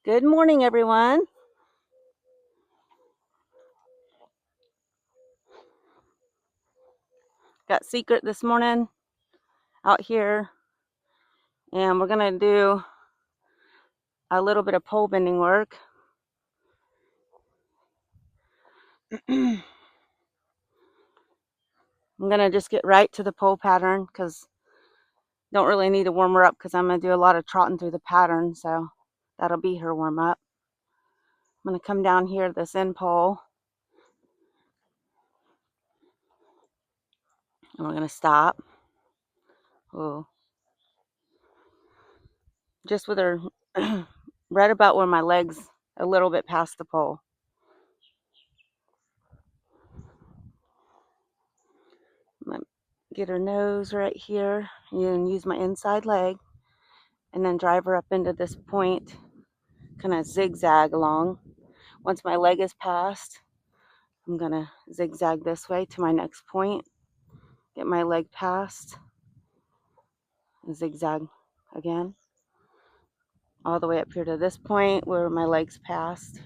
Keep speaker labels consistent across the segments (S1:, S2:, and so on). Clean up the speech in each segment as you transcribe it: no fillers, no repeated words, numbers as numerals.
S1: Good morning, everyone. Got Secret this morning out here, and we're going to do a little bit of pole bending work. I'm going to just get right to the pole pattern because don't really need to warm her up because I'm going to do a lot of trotting through the pattern, so that'll be her warm up. I'm going to come down here to this end pole, and we're going to stop. Ooh. Just with her right about where my legs, a little bit past the pole. I'm going to get her nose right here and use my inside leg, and then drive her up into this point, kind of zigzag along. Once my leg is past, I'm going to zigzag this way to my next point, get my leg past, and zigzag again, all the way up here to this point where my leg's past.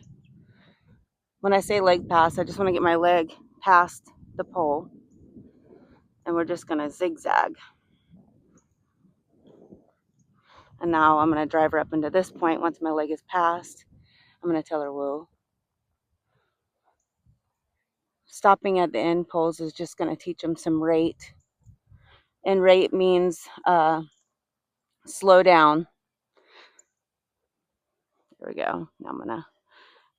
S1: When I say leg past, I just want to get my leg past the pole, and we're just going to zigzag. And now I'm going to drive her up into this point. Once my leg is past, I'm going to tell her whoa. Stopping at the end poles is just going to teach them some rate. And rate means slow down. There we go. Now I'm going to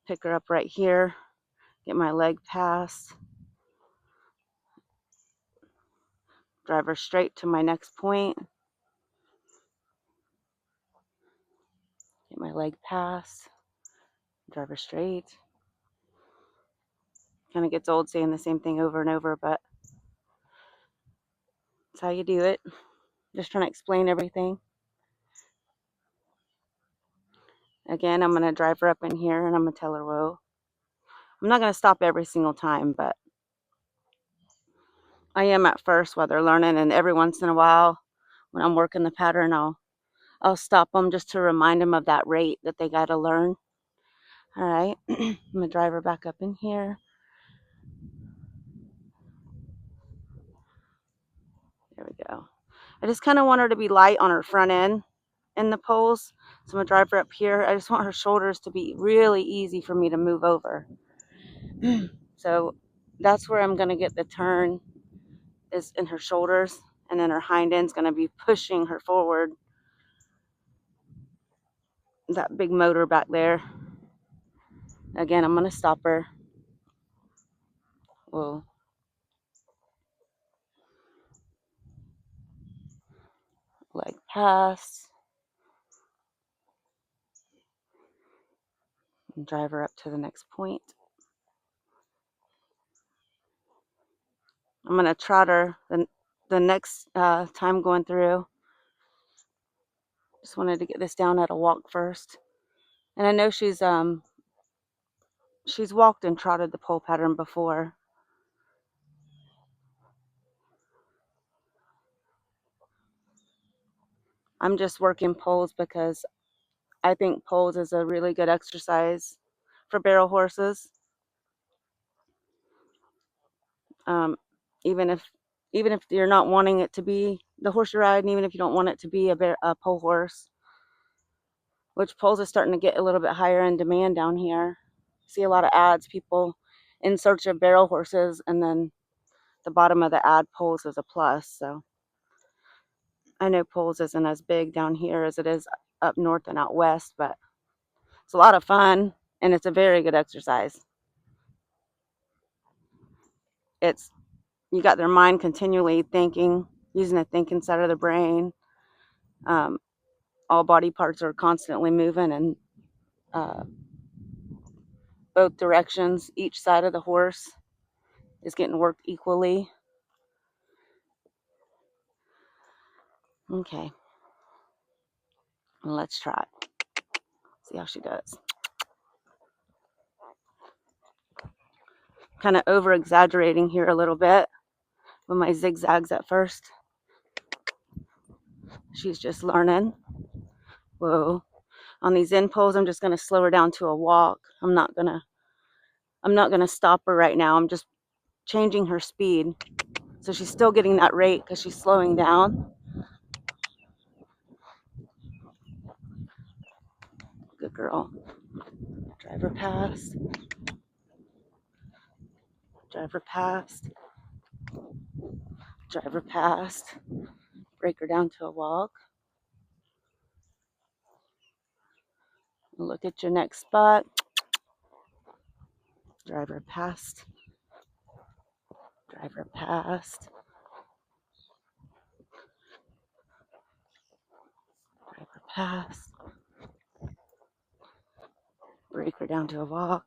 S1: pick her up right here, get my leg past, drive her straight to my next point, get my leg past, drive her straight. Kind of gets old saying the same thing over and over, but that's how you do it. Just trying to explain everything. Again, I'm going to drive her up in here, and I'm going to tell her whoa. I'm not going to stop every single time, but I am at first while they're learning, and every once in a while when I'm working the pattern, I'll stop them just to remind them of that rate that they got to learn. All right, I'm going to drive her back up in here. There we go. I just kind of want her to be light on her front end in the poles. So I'm going to drive her up here. I just want her shoulders to be really easy for me to move over. So that's where I'm going to get the turn, is in her shoulders. And then her hind end's going to be pushing her forward. That big motor back there. Again, I'm going to stop her. Whoa. Leg pass. And drive her up to the next point. I'm going to trot her the next time going through. Just wanted to get this down at a walk first. And I know she's walked and trotted the pole pattern before. I'm just working poles because I think poles is a really good exercise for barrel horses. Um, even if you're not wanting it to be the horse you're riding, even if you don't want it to be a pole horse, which poles is starting to get a little bit higher in demand down here. See a lot of ads, people in search of barrel horses, and then the bottom of the ad, poles is a plus. So I know poles isn't as big down here as it is up north and out west, but it's a lot of fun, and it's a very good exercise. It's, you got their mind continually thinking, using the thinking side of the brain. All body parts are constantly moving in both directions. Each side of the horse is getting worked equally. Okay, let's try it. See how she does. Kind of over exaggerating here a little bit with my zigzags at first. She's just learning. Whoa. On these in pulls, I'm just going to slow her down to a walk. I'm not going to stop her right now. I'm just changing her speed. So she's still getting that rate because she's slowing down. Good girl. Drive her past. Drive her past. Drive her past. Break her down to a walk. Look at your next spot. Drive her past. Drive her past. Drive her past. Break her down to a walk.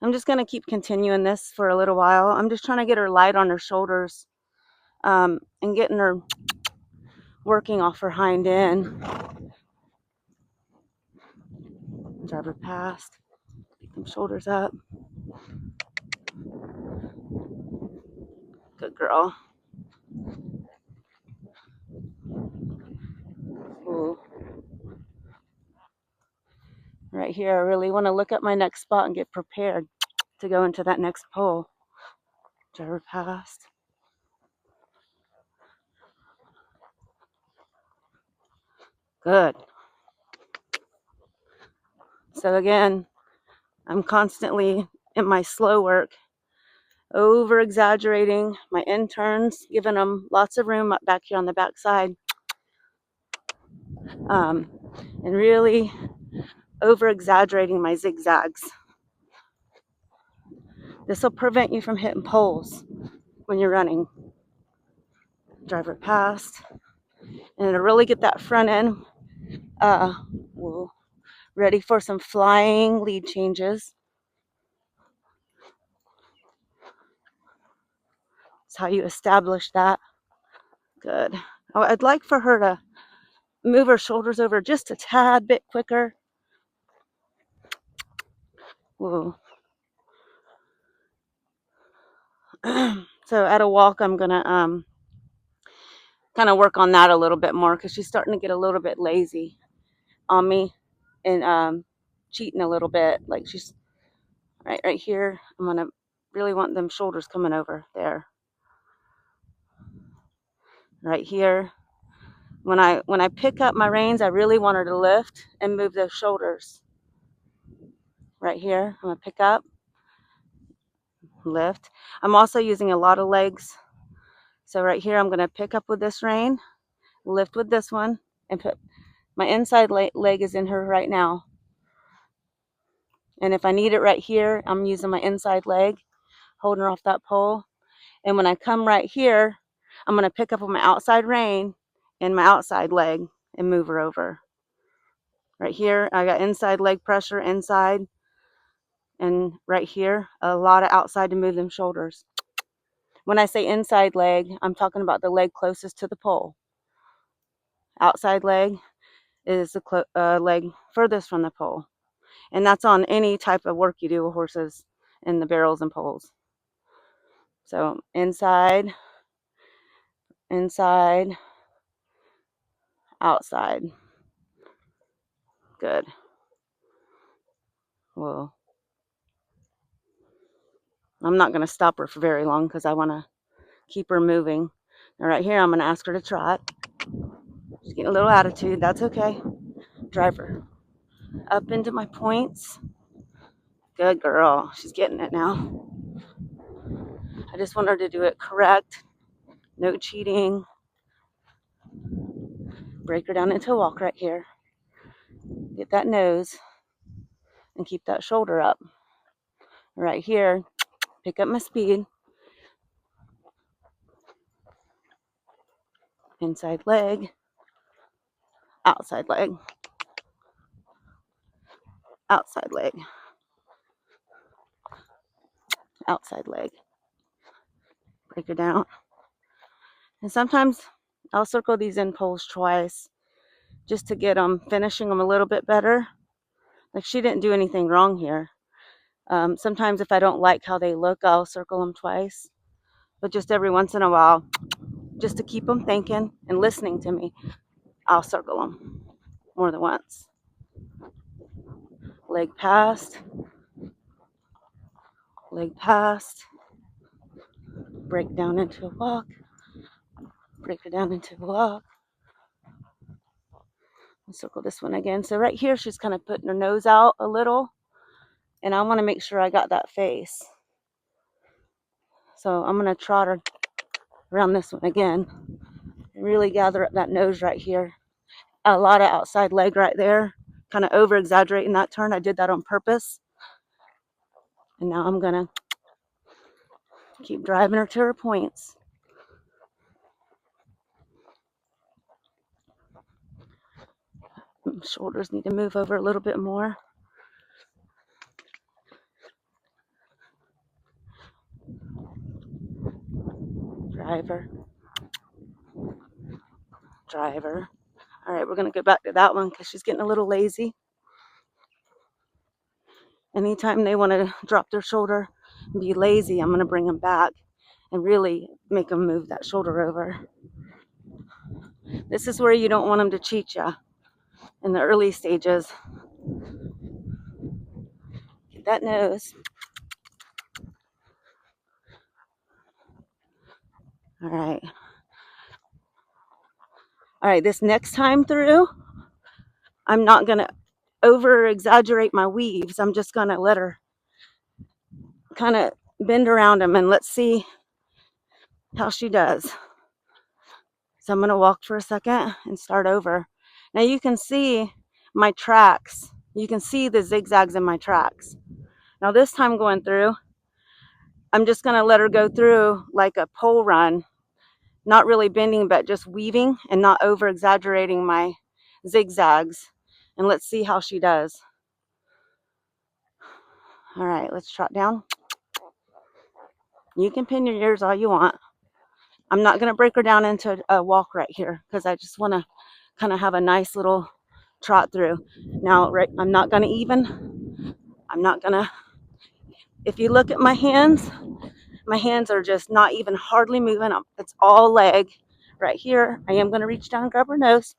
S1: I'm just going to keep continuing this for a little while. I'm just trying to get her light on her shoulders and getting her working off her hind end. Drive her past. Pick them shoulders up. Good girl. Ooh. Right here, I really want to look at my next spot and get prepared to go into that next pull. Drive her past. Good. So again, I'm constantly in my slow work, over exaggerating my in turns, giving them lots of room up back here on the back side, and really over exaggerating my zigzags. This will prevent you from hitting poles when you're running. Drive her past, and to really get that front end ready for some flying lead changes. That's how you establish that. Good. Oh, I'd like for her to move her shoulders over just a tad bit quicker. Whoa. So at a walk, I'm gonna kind of work on that a little bit more because she's starting to get a little bit lazy on me and cheating a little bit. Like she's right here. I'm gonna really want them shoulders coming over there. Right here. When I pick up my reins, I really want her to lift and move those shoulders. Right here, I'm gonna pick up, lift. I'm also using a lot of legs. So right here, I'm gonna pick up with this rein, lift with this one, and put my inside leg is in her right now. And if I need it right here, I'm using my inside leg, holding her off that pole. And when I come right here, I'm gonna pick up with my outside rein and my outside leg and move her over. Right here, I got inside leg pressure inside, and right here, a lot of outside to move them shoulders. When I say inside leg, I'm talking about the leg closest to the pole. Outside leg is the leg furthest from the pole. And that's on any type of work you do with horses in the barrels and poles. So inside, inside, outside. Good. Whoa. I'm not going to stop her for very long because I want to keep her moving. Now right here, I'm going to ask her to trot. She's getting a little attitude. That's okay. Drive her up into my points. Good girl. She's getting it now. I just want her to do it correct. No cheating. Break her down into a walk right here. Get that nose and keep that shoulder up. Right here, pick up my speed. Inside leg. Outside leg. Outside leg. Outside leg. Break her down. And sometimes I'll circle these in poles twice just to get them, finishing them a little bit better. Like she didn't do anything wrong here. Sometimes if I don't like how they look, I'll circle them twice. But just every once in a while, just to keep them thinking and listening to me, I'll circle them more than once. leg past, break down into a walk, break her down into a walk. I'll circle this one again. So right here, she's kind of putting her nose out a little, and I want to make sure I got that face. So I'm going to trot her around this one again and really gather up that nose right here. A lot of outside leg right there, kind of over exaggerating that turn. I did that on purpose. And now I'm going to keep driving her to her points. Shoulders need to move over a little bit more. Driver. Driver. All right, we're going to go back to that one because she's getting a little lazy. Anytime they want to drop their shoulder and be lazy, I'm going to bring them back and really make them move that shoulder over. This is where you don't want them to cheat you in the early stages. Get that nose. All right. All right, this next time through, I'm not going to over exaggerate my weaves. I'm just going to let her kind of bend around them and let's see how she does. So I'm going to walk for a second and start over. Now you can see my tracks. You can see the zigzags in my tracks. Now this time going through, I'm just going to let her go through like a pole run, not really bending, but just weaving and not over exaggerating my zigzags. And let's see how she does. All right, let's trot down. You can pin your ears all you want. I'm not going to break her down into a walk right here because I just want to kind of have a nice little trot through. Now, right, I'm not going to even. I'm not going to. If you look at my hands are just not even hardly moving. It's all leg. Right here, I am going to reach down and grab her nose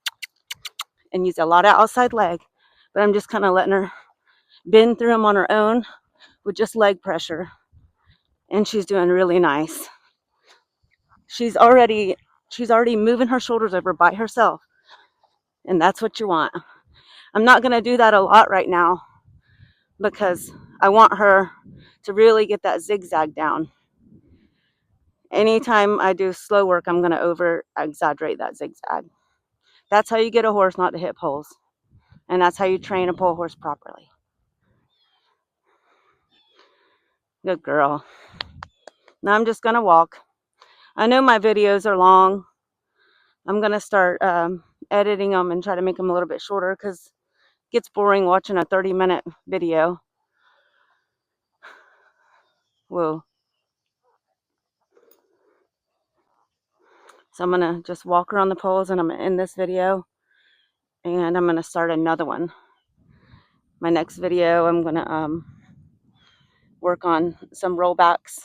S1: and use a lot of outside leg. But I'm just kind of letting her bend through them on her own with just leg pressure. And she's doing really nice. She's already moving her shoulders over by herself. And that's what you want. I'm not going to do that a lot right now because I want her to really get that zigzag down. Anytime I do slow work, I'm going to over exaggerate that zigzag. That's how you get a horse not to hit poles. And that's how you train a pole horse properly. Good girl. Now I'm just going to walk. I know my videos are long. I'm going to start editing them and try to make them a little bit shorter because it gets boring watching a 30-minute video. Whoa. So I'm going to just walk around the poles and I'm going to end this video. And I'm going to start another one. My next video, I'm going to work on some rollbacks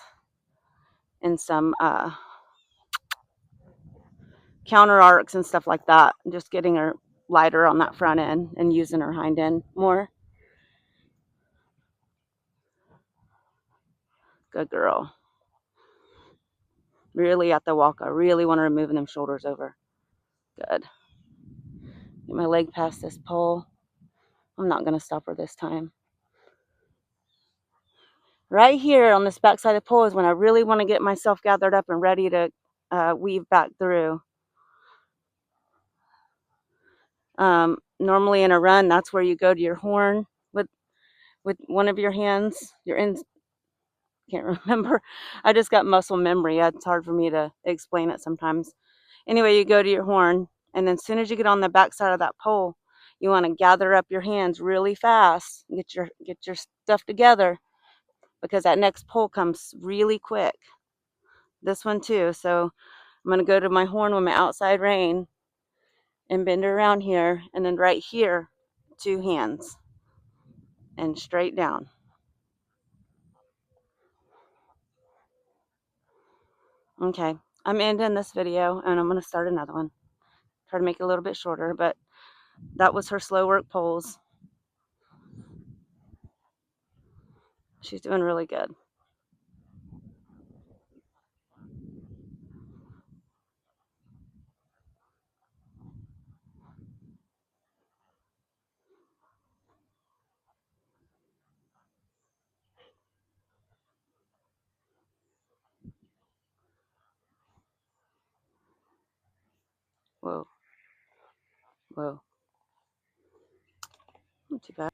S1: and some counter arcs and stuff like that. Just getting her lighter on that front end and using her hind end more. Good girl. Really at the walk. I really want her moving them shoulders over. Good. Get my leg past this pole. I'm not going to stop her this time. Right here on this back side of the pole is when I really want to get myself gathered up and ready to weave back through. Normally in a run, that's where you go to your horn with one of your hands. You're in. Can't remember. I just got muscle memory. It's hard for me to explain it sometimes. Anyway, you go to your horn, and then as soon as you get on the back side of that pole, you want to gather up your hands really fast, get your stuff together, because that next pole comes really quick. This one too. So I'm going to go to my horn with my outside rein and bend her around here, and then right here, 2 hands, and straight down. Okay, I'm ending this video, and I'm going to start another one. Try to make it a little bit shorter, but that was her slow work poles. She's doing really good. Whoa, whoa. Not too bad.